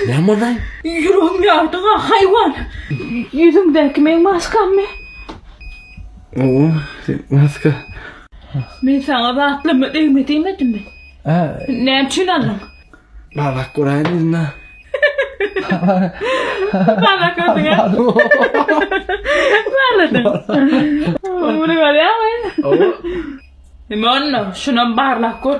Ne var lan? Yüreğim yardı ha hayvan. Yüzümdeki benim maskam mı? Oo, maska. Ben sana rahatlama demedim mi? Ne için alın? Balak kurayın lan. Bana kadın ya. Bana kadın. Bunu var ya ben. Oo. Imon, şuna barlak kur.